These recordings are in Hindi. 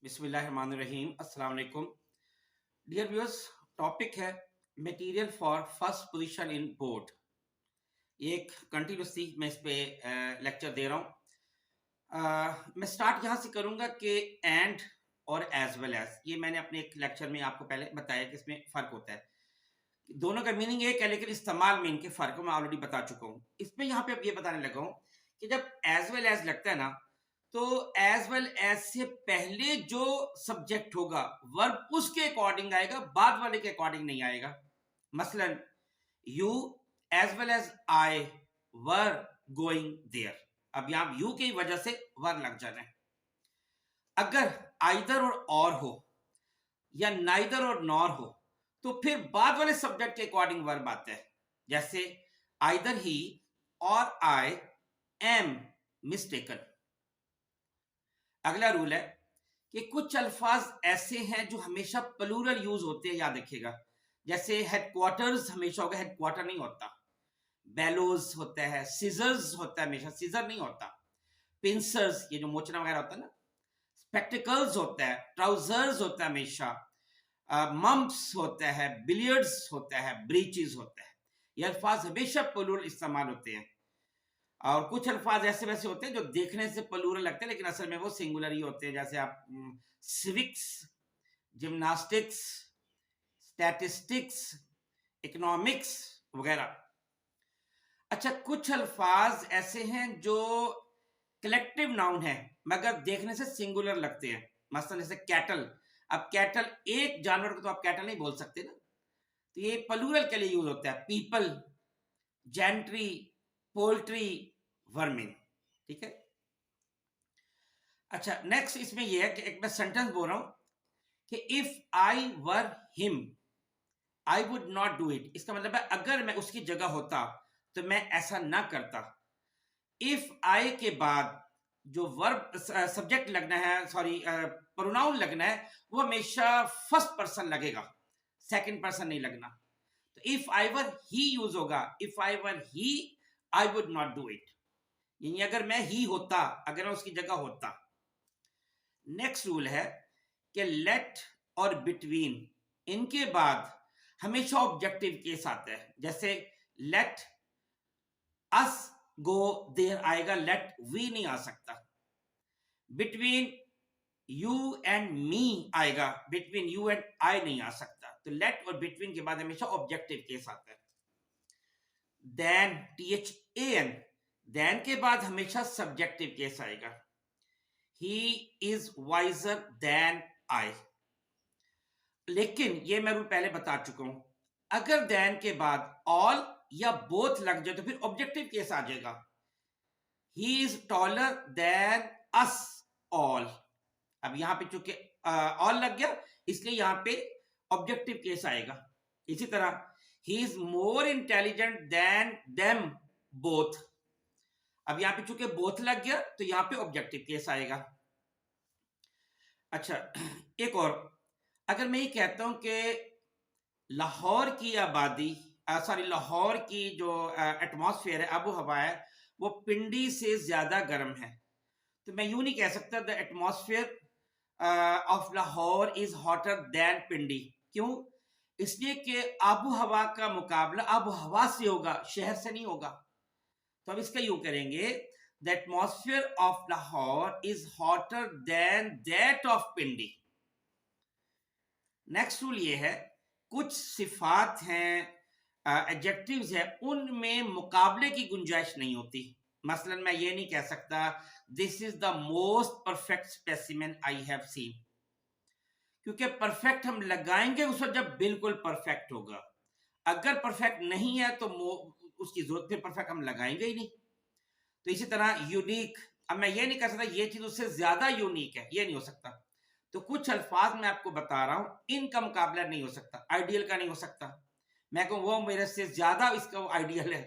बिस्मिल्लाहिर्रहमानिर्रहीम अस्सलाम वालेकुम डियर व्यूअर्स। टॉपिक है material for first position in board. ये एक कंटिन्यूसली मैं इस पे लेक्चर दे रहा हूँ। मैं स्टार्ट यहाँ से करूँगा कि एंड और एज वेल एज, ये मैंने अपने एक लेक्चर में आपको पहले बताया कि इसमें फ़र्क होता है। दोनों का मीनिंग एक है लेकिन इस्तेमाल में इनके फ़र्क मैं ऑलरेडी बता चुका हूँ। इसमें यहाँ पे अब ये बताने लगा हूँ कि जब एज वेल एज लगता है ना, तो एज वेल एज से पहले जो सब्जेक्ट होगा वर्ब उसके अकॉर्डिंग आएगा, बाद वाले के अकॉर्डिंग नहीं आएगा। मसलन you as well as I were going there. अब यहां यू की वजह से वर लग जाना है। अगर आइदर और हो या नाइदर और नॉर हो तो फिर बाद वाले सब्जेक्ट के अकॉर्डिंग वर्ब आता है। जैसे आइदर ही और आई एम मिस्टेकन। अगला रूल है कि कुछ अल्फाज ऐसे हैं जो हमेशा प्लूरल यूज होते हैं, याद रखिएगा। जैसे हेडक्वार्टर्स हमेशा होगा, हेडक्वार्टर नहीं होता। बेलोज होता है, सीजर्स होता है, हमेशा सीजर नहीं होता। पिंसर्स, ये जो मोचना वगैरह होता है ना। स्पेक्टिकल्स होता है, ट्राउजर्स होता है हमेशा। मम्प्स होता है, बिलियर्ड्स होता है, ब्रीचेस होता है। ये अल्फाज हमेशा प्लूरल इस्तेमाल होते हैं। और कुछ अल्फाज ऐसे वैसे होते हैं जो देखने से प्लूरल लगते हैं लेकिन असल में वो सिंगुलर ही होते हैं। जैसे आप सिविक्स, जिम्नास्टिक्स, स्टैटिस्टिक्स, इकोनॉमिक्स वगैरह। अच्छा, कुछ अल्फाज ऐसे हैं जो कलेक्टिव नाउन है मगर देखने से सिंगुलर लगते हैं। मसलन जैसे कैटल। अब कैटल एक जानवर को तो आप कैटल नहीं बोल सकते ना, तो ये प्लूरल के लिए यूज होता है। People, gentry, poultry, vermin. ठीक है। अच्छा, नेक्स्ट इसमें यह है कि एक मैं सेंटेंस बोल रहा हूं कि if I were him I would not do it. इसका मतलब है अगर मैं उसकी जगह होता तो मैं ऐसा ना करता। इफ आई के बाद जो वर्ब सब्जेक्ट लगना है, सॉरी प्रोनाउन लगना है, वो हमेशा फर्स्ट पर्सन लगेगा, सेकंड पर्सन नहीं लगना। तो if I were he use होगा। If I were he I would not do it, यानी अगर मैं ही होता, अगर मैं उसकी जगह होता। नेक्स्ट रूल है कि लेट और बिटवीन, इनके बाद हमेशा ऑब्जेक्टिव केस आता है। जैसे लेट अस गो देयर आएगा, लेट वी नहीं आ सकता। बिटवीन यू एंड मी आएगा, बिटवीन यू एंड आई नहीं आ सकता। तो लेट और बिटवीन के बाद हमेशा ऑब्जेक्टिव केस आता है। देन, THAN, देन के बाद हमेशा सब्जेक्टिव केस आएगा। He is wiser than I. लेकिन ये मैं रूल पहले बता चुका हूं, अगर देन के बाद ऑल या बोथ लग जाए तो फिर ऑब्जेक्टिव केस आ जाएगा। He is taller than us all. अब यहां पे चूंकि ऑल लग गया इसलिए यहां पे ऑब्जेक्टिव केस आएगा। इसी तरह he is more intelligent then them both. अब यहां पे चूंकि बोथ लग गया तो यहां पे ऑब्जेक्टिव केस आएगा। अच्छा, एक और, अगर मैं ये कहता हूं कि लाहौर की आबादी, सॉरी लाहौर की जो एटमॉस्फेयर है, आबो हवा है, वो पिंडी से ज्यादा गर्म है, तो मैं यूं नहीं कह सकता the atmosphere of Lahore is hotter than Pindi. क्यों? इसलिए कि आबो हवा का मुकाबला आबो हवा से होगा, शहर से नहीं होगा। तो अब इसका यूं करेंगे, the atmosphere of Lahore is hotter then that of Pindi. Next rule ये है, कुछ सिफात हैं, एडजेक्टिव्स है, उनमें मुकाबले की गुंजाइश नहीं होती। मसलन मैं ये नहीं कह सकता this is the most perfect specimen I have seen, क्योंकि परफेक्ट हम लगाएंगे उस वक्त जब बिल्कुल परफेक्ट होगा। अगर परफेक्ट नहीं है तो उसकी जरूरत फिर परफेक्ट हम लगाएंगे ही नहीं। तो इसी तरह यूनिक, अब मैं ये नहीं कह सकता ये चीज उससे ज्यादा यूनिक है, ये नहीं हो सकता। तो कुछ अल्फाज मैं आपको बता रहा हूं, इनका मुकाबला नहीं हो सकता, आइडियल का नहीं हो सकता। मैं कहूँ वो मेरे से ज्यादा इसका आइडियल है,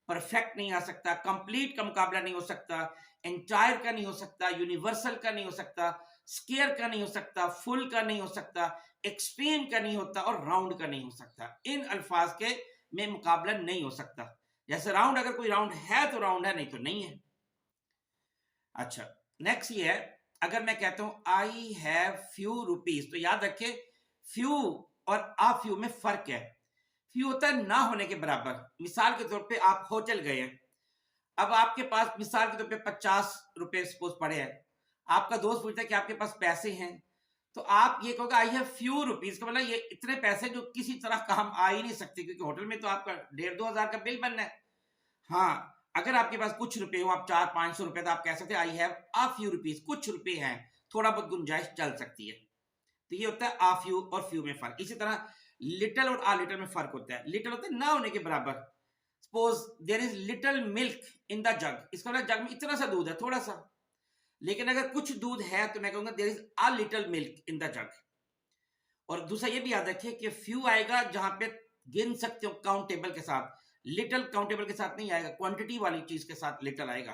परफेक्ट नहीं आ सकता, कंप्लीट का मुकाबला नहीं हो सकता, एंटायर का नहीं हो सकता, यूनिवर्सल का नहीं हो सकता, स्केयर का नहीं हो सकता, फुल का नहीं हो सकता, एक्सट्रीम का नहीं होता और राउंड का नहीं हो सकता। इन अल्फाज के में मुकाबला नहीं हो सकता। जैसे राउंड, अगर कोई राउंड है तो राउंड है, नहीं तो नहीं है। अच्छा, नेक्स्ट ये है अगर मैं कहता हूं आई हैव फ्यू रुपीज, तो याद रखिए फ्यू और आ फ्यू में फर्क है। फ्यू होता है ना होने के बराबर। मिसाल के तौर पे आप होटल गए हैं, अब आपके पास मिसाल के तौर पे 50 रुपए सपोज पड़े हैं, आपका दोस्त पूछता है कि आपके पास पैसे हैं, तो आप ये कहोगे आई हैव फ्यू रुपीज, का मतलब ये इतने पैसे जो किसी तरह काम आ ही नहीं सकते, क्योंकि होटल में तो आपका 1,500-2,000 का बिल बनना है। हाँ, अगर आपके पास कुछ रुपए हो, आप 400-500 रुपए, तो आप कह सकते हैं I have uh few rupees, कुछ रुपए हैं, थोड़ा बहुत गुंजाइश चल सकती है। तो ये होता है आ फ्यू और फ्यू में फर्क। इसी तरह लिटिल और आ लिटिल में फर्क होता है। लिटिल होता है ना होने के बराबर। Suppose there is little milk in the jug, इसका मतलब जग में इतना सा दूध है, थोड़ा सा। लेकिन अगर कुछ दूध है तो मैं कहूंगा there is a little milk in the jug. और दूसरा ये भी याद रखिए कि फ्यू आएगा जहां पे गिन सकते हो काउंटेबल के साथ, लिटिल काउंटेबल के साथ नहीं आएगा, क्वांटिटी वाली चीज के साथ लिटिल आएगा।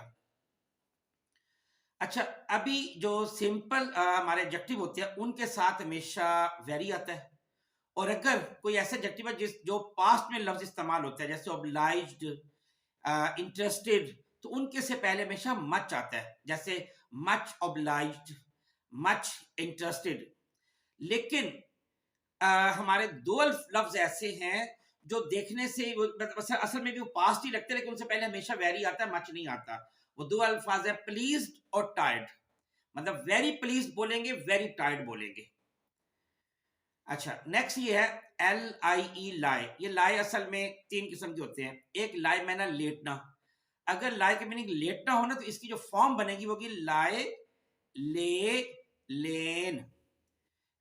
अच्छा, अभी जो सिंपल हमारे एडजेक्टिव होते हैं उनके साथ हमेशा वेरी आता है। और अगर कोई ऐसा एडजेक्टिव है जो पास्ट में लफ्ज इस्तेमाल होता है, जैसे ऑब्लाइज्ड, इंटरेस्टेड, तो उनके से पहले हमेशा मच आता है, जैसे मच ऑब्लाइज्ड, मच इंटरेस्टेड। लेकिन हमारे दो लफ्ज ऐसे हैं जो देखने से असल में भी वो पास्ट ही लगते हैं, लेकिन उनसे पहले हमेशा वेरी आता है, मच नहीं आता। वो दो अल्फाज है प्लीज्ड और टायर्ड। मतलब वेरी प्लीज्ड बोलेंगे, वेरी टायर्ड बोलेंगे। अच्छा, नेक्स्ट ये है LIE, लाई। ये लाई असल में 3 किस्म के होते हैं। एक लाई मैंने लेटना। अगर लाई के मीनिंग लेटना हो ना, तो इसकी जो फॉर्म बनेगी वो होगी लाई, ले, लेन।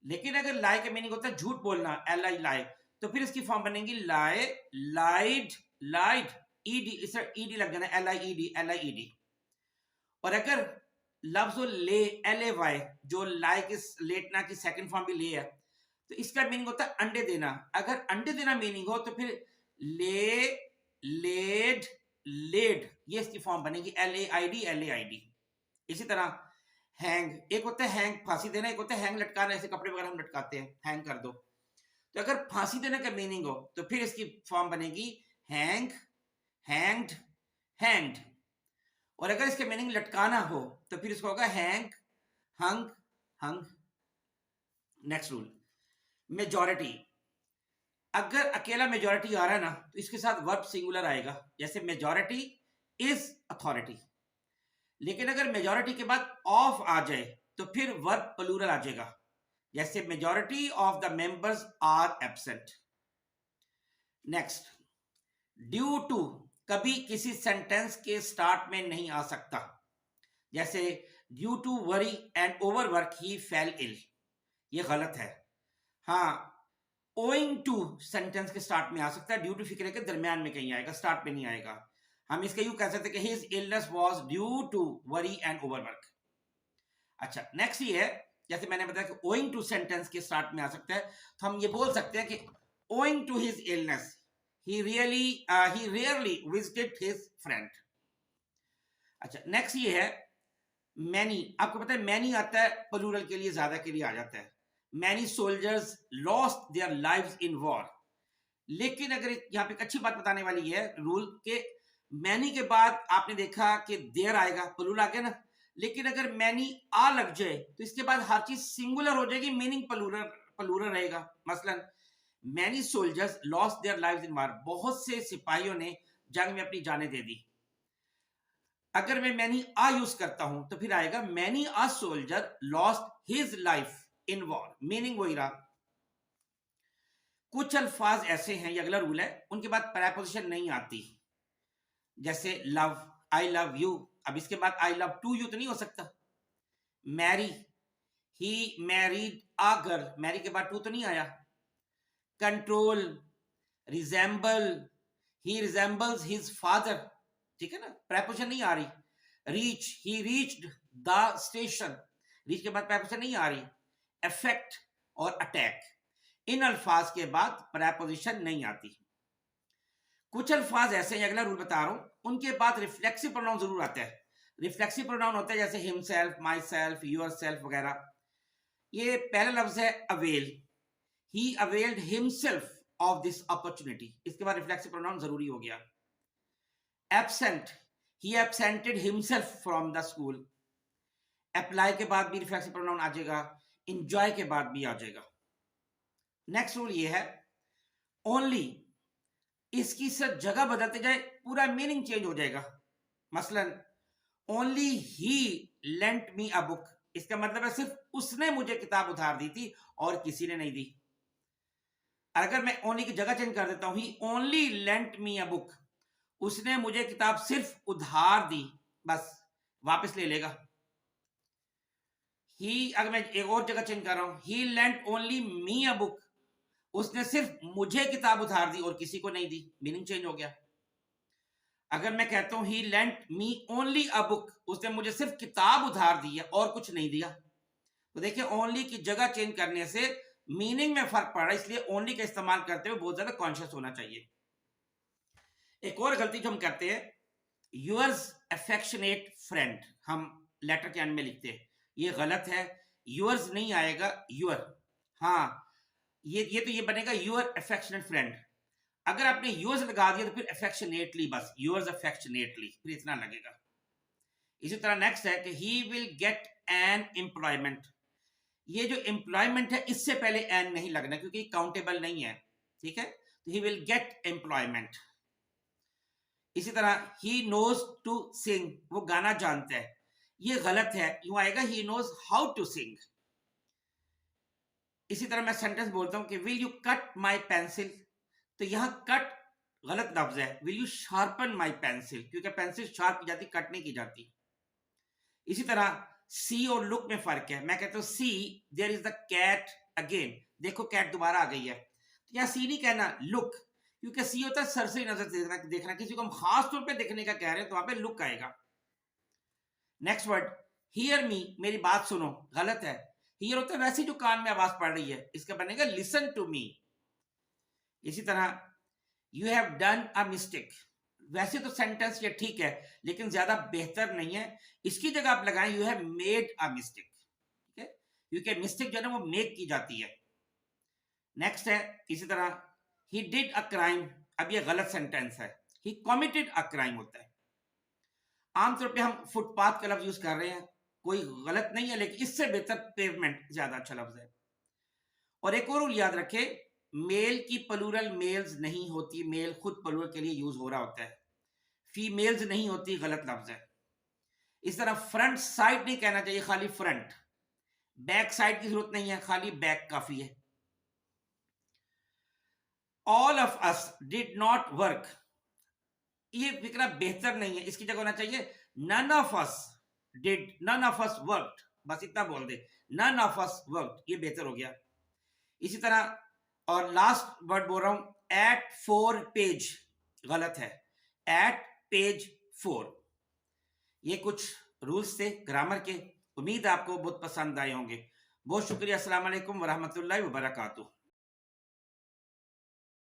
लेकिन अगर लाई के मीनिंग होता है झूठ बोलना, LI लाई, तो फिर इसकी फॉर्म बनेगी लाई, लाइड, लाइड, ईडी, इस ईडी लग जाना, LIED। और अगर लफ्ज ले, LAY, जो लाई की लेटना की सेकंड फॉर्म भी ले है, तो इसका मीनिंग होता है अंडे देना। अगर अंडे देना मीनिंग हो तो फिर ले, लेड, लेड, ये इसकी फॉर्म बनेगी LAID। इसी तरह हैंग, एक होता है हैंग फांसी देना, एक होता है हैंग लटकाना, ऐसे कपड़े वगैरह हम लटकाते हैं, हैंग कर दो। तो अगर फांसी देने का मीनिंग हो तो फिर इसकी फॉर्म बनेगी हैंग, हैंग्ड, हैंग्ड। और अगर इसके मीनिंग लटकाना हो तो फिर इसको होगा hang, hung, hung. Next rule, majority. अगर अकेला मेजॉरिटी आ रहा है ना, तो इसके साथ वर्ब सिंगुलर आएगा, जैसे मेजॉरिटी इज अथॉरिटी। लेकिन अगर मेजॉरिटी के बाद ऑफ आ जाए तो फिर वर्ब प्लूरल आ जाएगा, जैसे majority of the members are absent. Next, due to कभी किसी सेंटेंस के स्टार्ट में नहीं आ सकता, जैसे due to worry and overwork he fell ill, ये गलत है। हाँ, ओइंग टू सेंटेंस के स्टार्ट में आ सकता है, ड्यू टू फिक्र के दरमियान में कहीं आएगा, स्टार्ट में नहीं आएगा। हम इसका यूं कह सकते हैं कि his illness was due to worry and overwork. अच्छा, नेक्स्ट ये है, जैसे मैंने बताया कि ओइंग टू सेंटेंस के स्टार्ट में आ सकता है, तो हम ये बोल सकते हैं कि owing to his illness he rarely visited his friend। अच्छा, नेक्स्ट ये है मैनी। आपको पता है मैनी आता है प्लूरल के लिए, ज्यादा के लिए आ जाता है। Many soldiers lost their lives in war. लेकिन अगर यहाँ पे एक अच्छी बात बताने वाली है रूल के, मैनी के बाद आपने देखा कि देयर आएगा, प्लूरल आ गया ना। लेकिन अगर मैनी आ लग जाए तो इसके बाद हर चीज सिंगुलर हो जाएगी, मीनिंग प्लूरल रहेगा। मसलन many soldiers lost their lives in war, बहुत से सिपाहियों ने जंग में अपनी जानें दे दी। अगर मैं मैनी आ यूज करता हूं तो फिर आएगा many a soldier lost his life in war, meaning वही रहा। कुछ अल्फाज ऐसे हैं, ये अगला रूल है, उनके बाद प्रेपोजिशन नहीं आती, जैसे लव, आई लव यू। अब इसके बाद आई लव टू यू तो नहीं हो सकता। Marry, he married a girl, marry के बाद टू तो नहीं आया। Control, resemble, he resembles his father, ठीक है ना, प्रेपोजिशन नहीं आ रही। Reach, he reached the station, reach के बाद प्रेपोजिशन नहीं आ रही। अफेक्ट और अटैक, इन अल्फाज के बाद प्रेपोजिशन नहीं आती। कुछ अल्फाज ऐसे हैं, अगला रूल बता रहा हूं, उनके बाद रिफ्लेक्सिव प्रोनाउन जरूर आता है। रिफ्लेक्सिव प्रोनाउन होता है जैसे himself, my self, your self वगैरह। ये पहला लफ्ज है avail, he availed himself of this opportunity, इसके बाद रिफ्लेक्सिव प्रोनाउन जरूरी हो गया। absent, he absented himself from the school। Apply के बाद भी रिफ्लेक्सिव प्रोनाउन आ जाएगा, इंजॉय के बाद भी आ जाएगा। नेक्स्ट रूल ये है, ओनली, इसकी सिर्फ जगह बदलते जाए पूरा मीनिंग चेंज हो जाएगा। मसलन only he lent me a book, इसका मतलब है सिर्फ उसने मुझे किताब उधार दी थी और किसी ने नहीं दी। अगर मैं ओनली की जगह चेंज कर देता हूं, he only lent me a book, उसने मुझे किताब सिर्फ उधार दी, बस वापस ले लेगा। ही, अगर मैं एक और जगह चेंज कर रहा हूं, he lent only me a book, उसने सिर्फ मुझे किताब उधार दी और किसी को नहीं दी, मीनिंग चेंज हो गया। अगर मैं कहता हूं he lent me only a book, उसने मुझे सिर्फ किताब उधार दी है और कुछ नहीं दिया, तो देखिए ओनली की जगह चेंज करने से मीनिंग में फर्क पड़ रहा है, इसलिए ओनली का इस्तेमाल करते हुए बहुत ज्यादा कॉन्शियस होना चाहिए। एक और गलती जो हम करते हैं, योर्स अफेक्शनेट फ्रेंड, हम लेटर के एंड में लिखते हैं, ये गलत है। योर्स नहीं आएगा, योर। हाँ, ये तो ये बनेगा योर अफेक्शनेट फ्रेंड। अगर आपने योर्स लगा दिया तो फिर अफेक्शनेटली, बस योर्स अफेक्शनेटली, फिर इतना लगेगा। इसी तरह नेक्स्ट है कि he will get an employment, ये जो एम्प्लॉयमेंट है इससे पहले एन नहीं लगना क्योंकि काउंटेबल नहीं है, ठीक है, तो ही विल गेट एम्प्लॉयमेंट। इसी तरह ही नोज टू सिंग, वो गाना जानता है, ये गलत है, यूं आएगा he knows how to sing. इसी तरह मैं सेंटेंस बोलता हूं कि will you cut my pencil, तो यहां कट गलत लफ्ज है, will you sharpen my pencil, क्योंकि पेंसिल शार्प की जाती, कट नहीं की जाती। इसी तरह सी और लुक में फर्क है, मैं कहता हूं see there is the cat again, देखो कैट दोबारा आ गई है, तो यहां सी नहीं कहना, लुक, क्योंकि सी होता है सरसरी नजर से देखना, किसी को हम खास तौर पे देखने का कह रहे हैं तो वहां पे लुक आएगा। नेक्स्ट वर्ड हियर मी, मेरी बात सुनो, गलत है, हियर होता है वैसे जो कान में आवाज पड़ रही है, इसका बनेगा लिसन टू मी। इसी तरह you have done a mistake, वैसे तो सेंटेंस ये ठीक है लेकिन ज्यादा बेहतर नहीं है, इसकी जगह आप लगाएं you have made a mistake, ठीक है, क्योंकि मिस्टेक जो है ना वो मेक की जाती है। नेक्स्ट है इसी तरह ही डिड अ क्राइम, अब ये गलत सेंटेंस है, ही कमिटेड अ क्राइम होता है। आमतौर पे हम फुटपाथ का लफ्ज यूज कर रहे हैं, कोई गलत नहीं है लेकिन इससे बेहतर पेवमेंट ज्यादा अच्छा लफ्ज है। और एक और रूल याद रखे, मेल की प्लूरल मेल्स नहीं होती, मेल खुद प्लूरल के लिए यूज हो रहा होता है, फीमेल्स नहीं होती, गलत लफ्ज है। इस तरह फ्रंट साइड नहीं कहना चाहिए, खाली फ्रंट, बैक साइड की जरूरत नहीं है, खाली बैक काफी है। All of us did not work, ये फिक्रा बेहतर नहीं है, इसकी जगह होना चाहिए none of us did, none of us worked, बस इतना बोल दे, नन ऑफ अस वर्कड, ये बेहतर हो गया। इसी तरह और लास्ट वर्ड बोल रहा हूं, एट 4 पेज, गलत है, एट पेज 4। ये कुछ रूल्स थे ग्रामर के, उम्मीद आपको बहुत पसंद आए होंगे। बहुत शुक्रिया, अस्सलाम वालेकुम वरहमतुल्लाहि वबरकातुहू।